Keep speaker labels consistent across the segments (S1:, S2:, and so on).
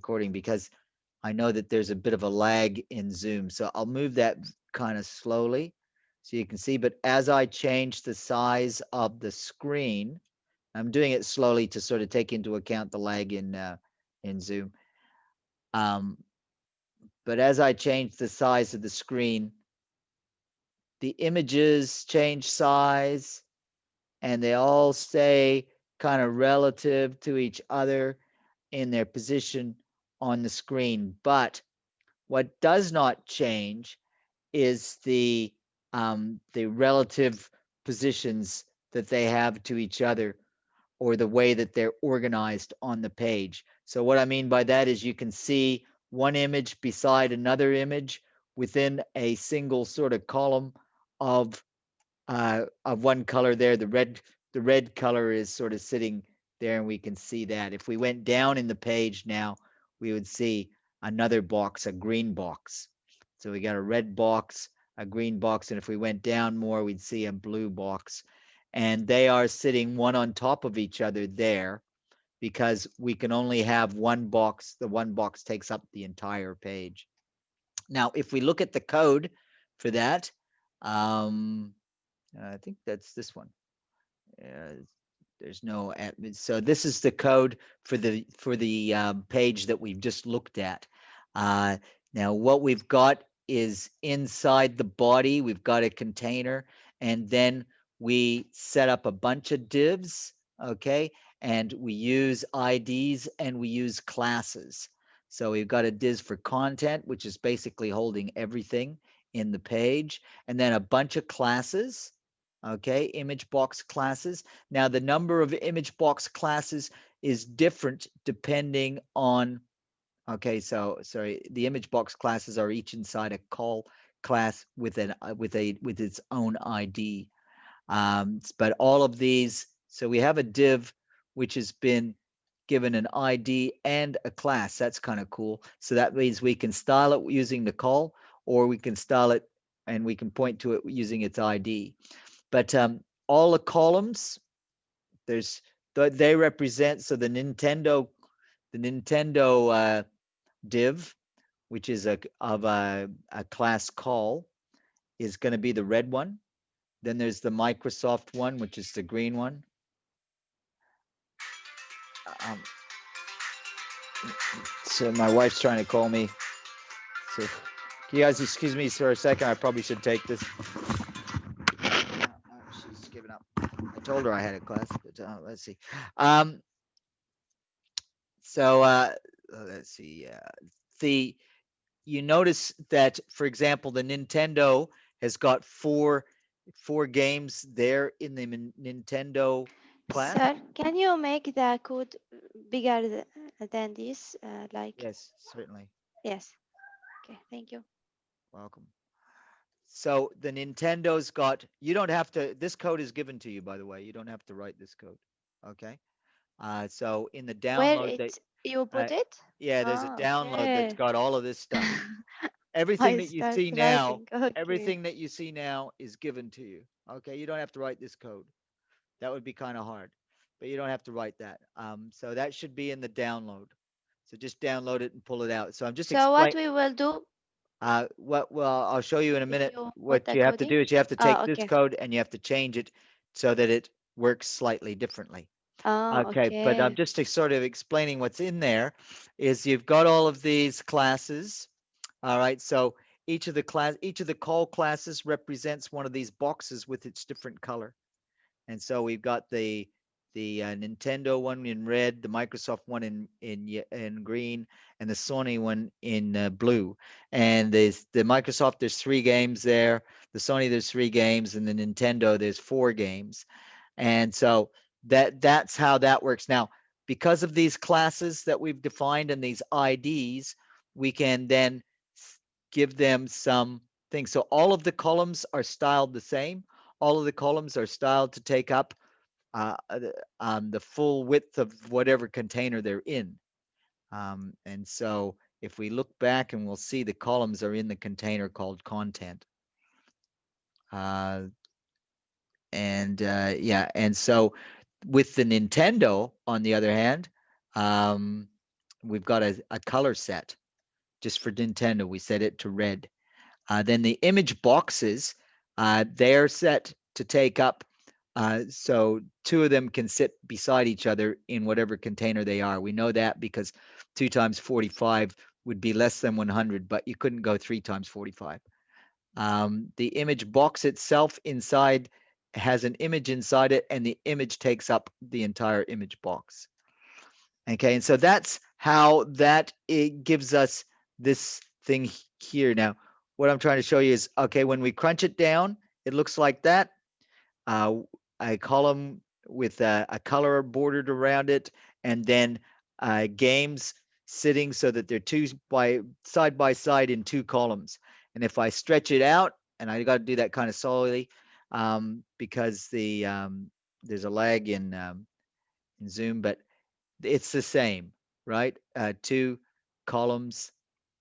S1: recording because I know that there's a bit of a lag in Zoom. So I'll move that kind of slowly so you can see. But as I change the size of the screen, I'm doing it slowly to sort of take into account the lag in Zoom. But as I change the size of the screen, the images change size and they all stay kind of relative to each other in their position on the screen. But what does not change is the relative positions that they have to each other or the way that they're organized on the page. So what I mean by that is you can see one image beside another image within a single sort of column of one color there. The red color is sort of sitting there, and we can see that. If we went down in the page now, we would see another box, a green box. So we got a red box, a green box, and if we went down more, we'd see a blue box. And they are sitting one on top of each other there because we can only have one box. The one box takes up the entire page. Now, if we look at the code for that, I think that's this one. There's no so this is the code for the page that we've just looked at. Now what we've got is inside the body, we've got a container, and then we set up a bunch of divs, okay? And we use IDs and we use classes. So we've got a div for content, which is basically holding everything in the page, and then a bunch of classes, okay, image box classes. Now the number of image box classes is different depending on, okay, so sorry, the image box classes are each inside a call class with its own ID. But all of these, so we have a div which has been given an ID and a class. That's kind of cool. So that means we can style it using the call, or we can style it and we can point to it using its ID. But all the columns, they represent, so the Nintendo div, which is of a class call, is going to be the red one. Then there's the Microsoft one, which is the green one. So my wife's trying to call me. So can you guys excuse me for a second? I probably should take this. She's given up. I told her I had a class, but let's see. So let's see. You notice that, for example, the Nintendo has got four games there in the Nintendo class.
S2: Sir, can you make the code bigger than this?
S1: Yes, certainly.
S2: Yes. Okay, thank you.
S1: Welcome. So the Nintendo's got, you don't have to, this code is given to you, by the way. You don't have to write this code. Okay. So in the
S2: Where
S1: download that,
S2: you put it?
S1: yeah, there's a
S2: Oh,
S1: download that's
S2: okay.
S1: got all of this stuff. Everything
S2: I
S1: that you
S2: start
S1: see now,
S2: writing. Okay.
S1: everything that you see now is given to you. Okay. You don't have to write this code. That would be kind of hard, but you don't have to write that. So that should be in the download. So just download it and pull it out. So I'm just
S2: So what
S1: explaining.
S2: we will do
S1: Well, I'll show you in a
S2: if
S1: minute.
S2: you put
S1: What
S2: the
S1: you have to
S2: coding?
S1: do is you have to take
S2: Oh,
S1: this
S2: okay.
S1: code and you have to change it so that it works slightly differently.
S2: Oh,
S1: Okay, but I'm
S2: okay.
S1: just sort of explaining what's in there is you've got all of these classes. All right, so each of the call classes represents one of these boxes with its different color. And so we've got the Nintendo one in red, the Microsoft one in green, and the Sony one in blue. And there's the Microsoft. There's 3 games there. The Sony there's 3 games, and the Nintendo there's 4 games. And so that's how that works. Now, because of these classes that we've defined and these IDs, we can then give them some things. So all of the columns are styled the same. All of the columns are styled to take up the full width of whatever container they're in. And so if we look back and we'll see the columns are in the container called content. Yeah, and so with the Nintendo, on the other hand, We've got a color set just for Nintendo. We set it to red. Then the image boxes, they're set to take up, so two of them can sit beside each other in whatever container they are. We know that because 2 times 45 would be less than 100, but you couldn't go 3 times 45. The image box itself inside has an image inside it, and the image takes up the entire image box. Okay, and so that's how that it gives us this thing here. Now, what I'm trying to show you is, okay, when we crunch it down, it looks like that. Uh, a column with a color bordered around it, and then games sitting so that they're by side in two columns. And if I stretch it out, and I got to do that kind of slowly, because there's a lag in Zoom, but it's the same, right? Two columns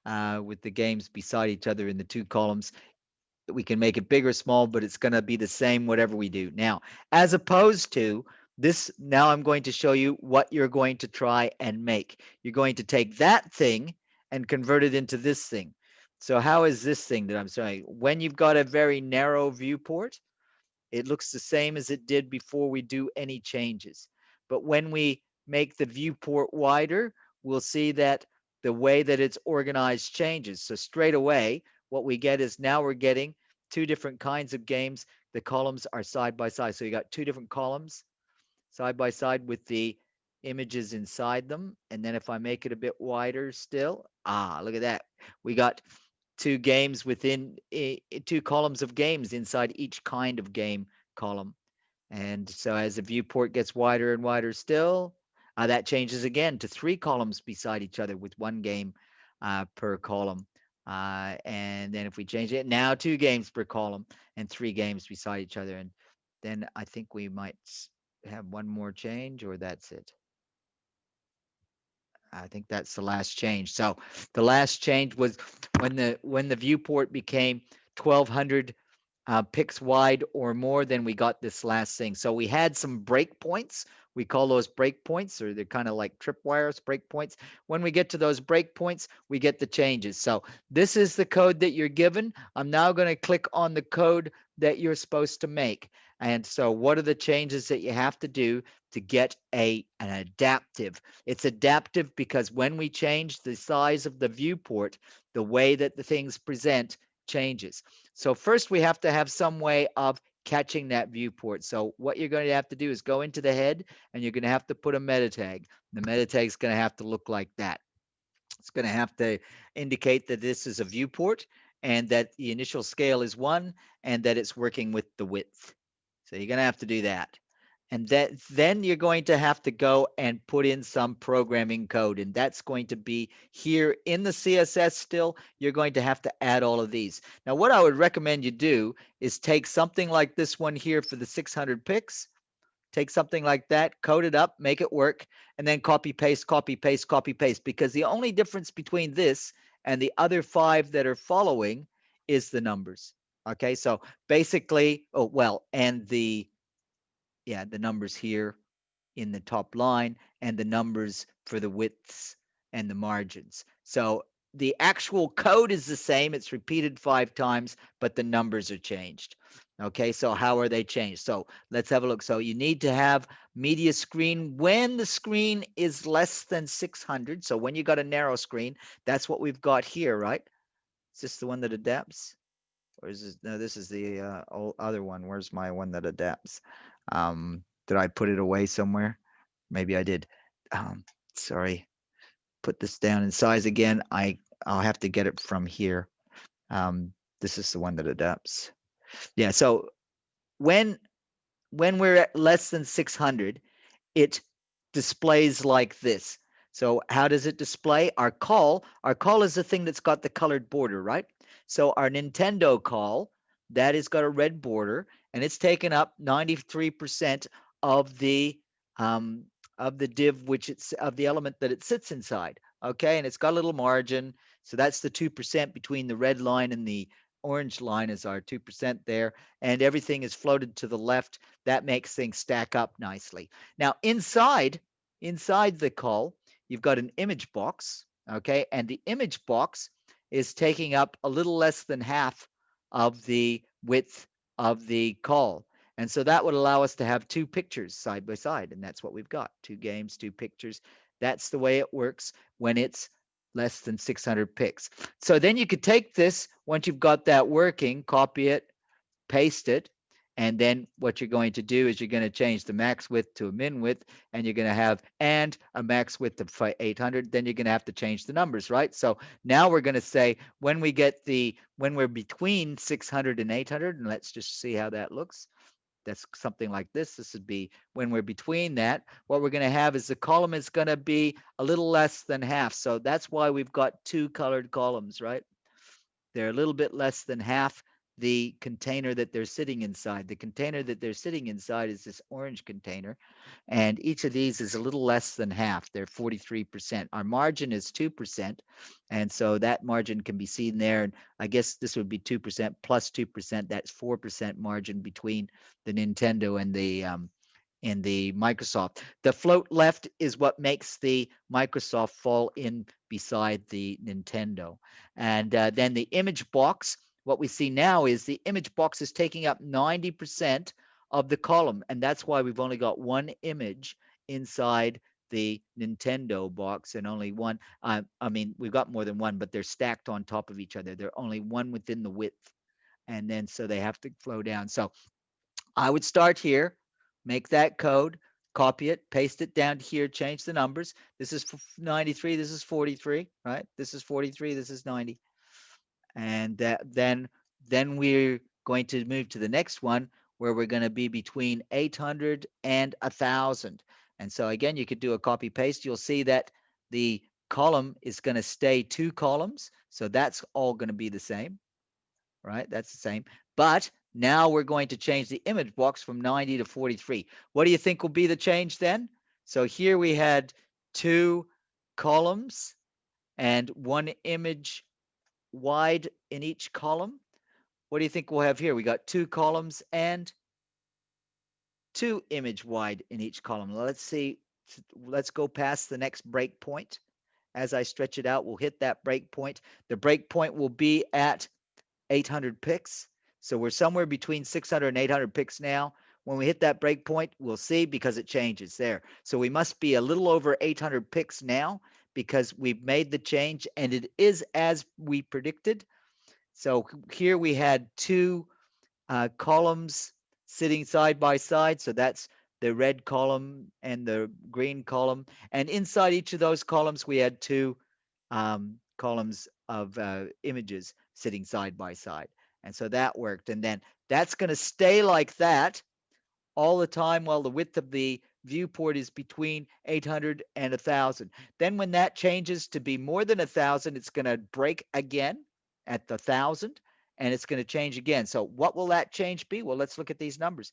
S1: with the games beside each other in the two columns. We can make it big or small, but it's going to be the same whatever we do. Now, as opposed to this, now I'm going to show you what you're going to try and make. You're going to take that thing and convert it into this thing. So how is this thing that I'm showing? When you've got a very narrow viewport, it looks the same as it did before we do any changes. But when we make the viewport wider, we'll see that the way that it's organized changes. So straight away, what we get is now we're getting two different kinds of games. The columns are side by side. So you got two different columns side by side with the images inside them. And then if I make it a bit wider still, look at that. We got two games within two columns of games inside each kind of game column. And so as the viewport gets wider and wider still, that changes again to three columns beside each other with one game per column. And then if we change it, now two games per column and three games beside each other. And then I think we might have one more change, or that's it. I think that's the last change. So the last change was when the viewport became 1200 picks wide or more, then we got this last thing. So we had some breakpoints. We call those breakpoints, or they're kind of like tripwires, breakpoints. When we get to those breakpoints, we get the changes. So this is the code that you're given. I'm now going to click on the code that you're supposed to make. And so what are the changes that you have to do to get an adaptive? It's adaptive because when we change the size of the viewport, the way that the things present changes. So first we have to have some way of catching that viewport. So what you're going to have to do is go into the head, and you're going to have to put a meta tag. The meta tag is going to have to look like that. It's going to have to indicate that this is a viewport and that the initial scale is 1 and that it's working with the width. So you're going to have to do that. And then you're going to have to go and put in some programming code, and that's going to be here in the CSS still. You're going to have to add all of these. Now, what I would recommend you do is take something like this one here for the 600 picks. Take something like that, code it up, make it work, and then copy paste, copy paste, copy paste. Because the only difference between this and the other 5 that are following is the numbers. Okay, so basically, and the numbers here in the top line, and the numbers for the widths and the margins. So the actual code is the same. It's repeated 5 times, but the numbers are changed. Okay, so how are they changed? So let's have a look. So you need to have media screen when the screen is less than 600. So when you got a narrow screen, that's what we've got here, right? Is this the one that adapts? Or is this, no, this is the other one. Where's my one that adapts? Did I put it away somewhere? Maybe I did. Um, sorry. Put this down in size again. I'll have to get it from here. This is the one that adapts. Yeah. So when we're at less than 600, it displays like this. So how does it display? Our call is the thing that's got the colored border, right? So our Nintendo call, that has got a red border, and it's taken up 93% of the um, of the div, which it's of the element that it sits inside. Okay, and it's got a little margin. So that's the 2% between the red line and the orange line is our 2% there, and everything is floated to the left. That makes things stack up nicely. Now inside the call, you've got an image box, okay? And the image box is taking up a little less than half of the width of the call. And so that would allow us to have two pictures side by side. And that's what we've got, two games, two pictures. That's the way it works when it's less than 600 pics. So then you could take this, once you've got that working, copy it, paste it, and then what you're going to do is you're going to change the max width to a min width, and you're going to have and a max width of 800. Then you're going to have to change the numbers, right? So now we're going to say when we're between 600 and 800, and let's just see how that looks. That's something like this. This would be when we're between that. What we're going to have is the column is going to be a little less than half. So that's why we've got two colored columns, right? They're a little bit less than half the container that they're sitting inside. The container that they're sitting inside is this orange container, and each of these is a little less than half. They're 43%. Our margin is 2%, and so that margin can be seen there. And I guess this would be 2% plus 2%. That's 4% margin between the Nintendo and the Microsoft. The float left is what makes the Microsoft fall in beside the Nintendo. And then the image box, what we see now is the image box is taking up 90% of the column. And that's why we've only got one image inside the Nintendo box and only one. I mean, we've got more than one, but they're stacked on top of each other. They're only one within the width. And then so they have to flow down. So I would start here, make that code, copy it, paste it down here, change the numbers. This is 93, this is 43, right? This is 43, this is 90. And then we're going to move to the next one where we're going to be between 800 and 1000. And so again, you could do a copy paste. You'll see that the column is going to stay two columns. So that's all going to be the same, right? That's the same. But now we're going to change the image box from 90 to 43. What do you think will be the change then? So here we had two columns and one image wide in each column. What do you think we'll have here? We got two columns and two image wide in each column. Let's see. Let's go past the next break point. As I stretch it out, we'll hit that break point. The break point will be at 800 picks. So we're somewhere between 600 and 800 picks now. When we hit that break point, we'll see because it changes there. So we must be a little over 800 picks now because we've made the change and it is as we predicted. So here we had two columns sitting side by side. So that's the red column and the green column. And inside each of those columns, we had two columns of images sitting side by side. And so that worked. And then that's going to stay like that all the time while the width of the viewport is between 800 and 1000. Then when that changes to be more than 1000, it's going to break again at the 1000 and it's going to change again. So what will that change be? Well, let's look at these numbers.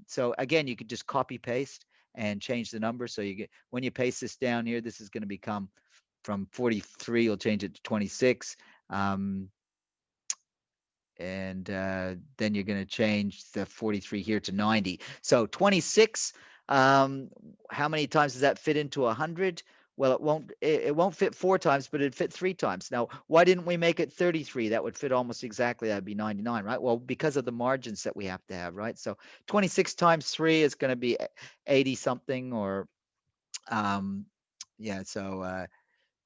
S1: So again, you could just copy paste and change the number. So you get when you paste this down here, this is going to become from 43, you'll change it to 26. And then you're going to change the 43 here to 90. So 26, how many times does that fit into 100? Well, it won't fit four times, but it'd fit three times. Now, why didn't we make it 33? That would fit almost exactly. That'd be 99, right? Well, because of the margins that we have to have, right? So 26 times 3 is going to be 80 something or um yeah, so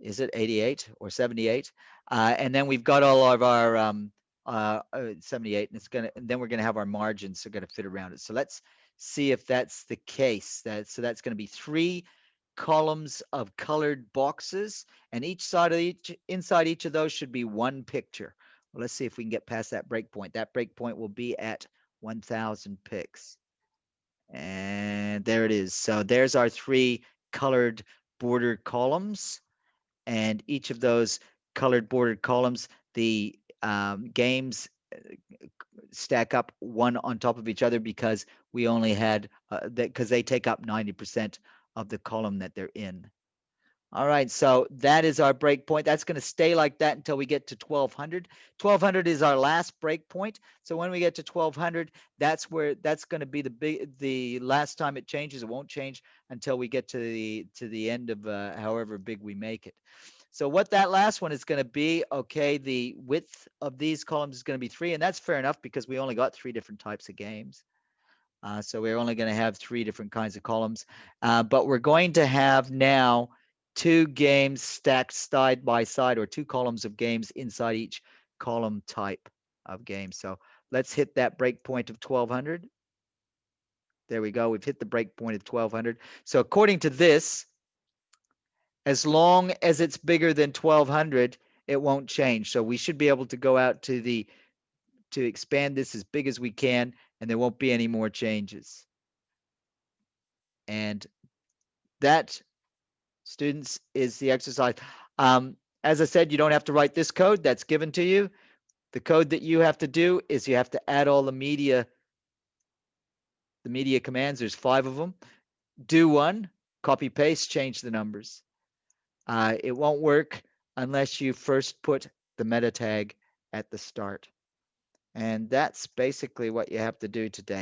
S1: is it 88 or 78? And then we've got all of our 78, and and then we're gonna have our margins are gonna fit around it. So let's see if that's the case. So that's gonna be three columns of colored boxes, and inside each of those should be one picture. Well, let's see if we can get past that breakpoint. That breakpoint will be at 1,000 picks. And there it is. So there's our three colored border columns and each of those colored bordered columns, the games stack up one on top of each other because we only had that because they take up 90% of the column that they're in. All right, so that is our break point. That's going to stay like that until we get to 1200. 1200 is our last break point. So when we get to 1200, that's going to be the last time it changes. It won't change until we get to the end of however big we make it. So what that last one is going to be, okay, the width of these columns is going to be 3, and that's fair enough because we only got 3 different types of games. So we're only going to have 3 different kinds of columns. But we're going to have now 2 games stacked side by side, or 2 columns of games inside each column type of game. So let's hit that breakpoint of 1200. There we go. We've hit the breakpoint of 1200. So according to this, as long as it's bigger than 1200, it won't change. So we should be able to go out to expand this as big as we can, and there won't be any more changes. And that, students, is the exercise. As I said, you don't have to write this code that's given to you. The code that you have to do is you have to add all the media commands. There's 5 of them. Do one, copy paste, change the numbers. It won't work unless you first put the meta tag at the start. And that's basically what you have to do today.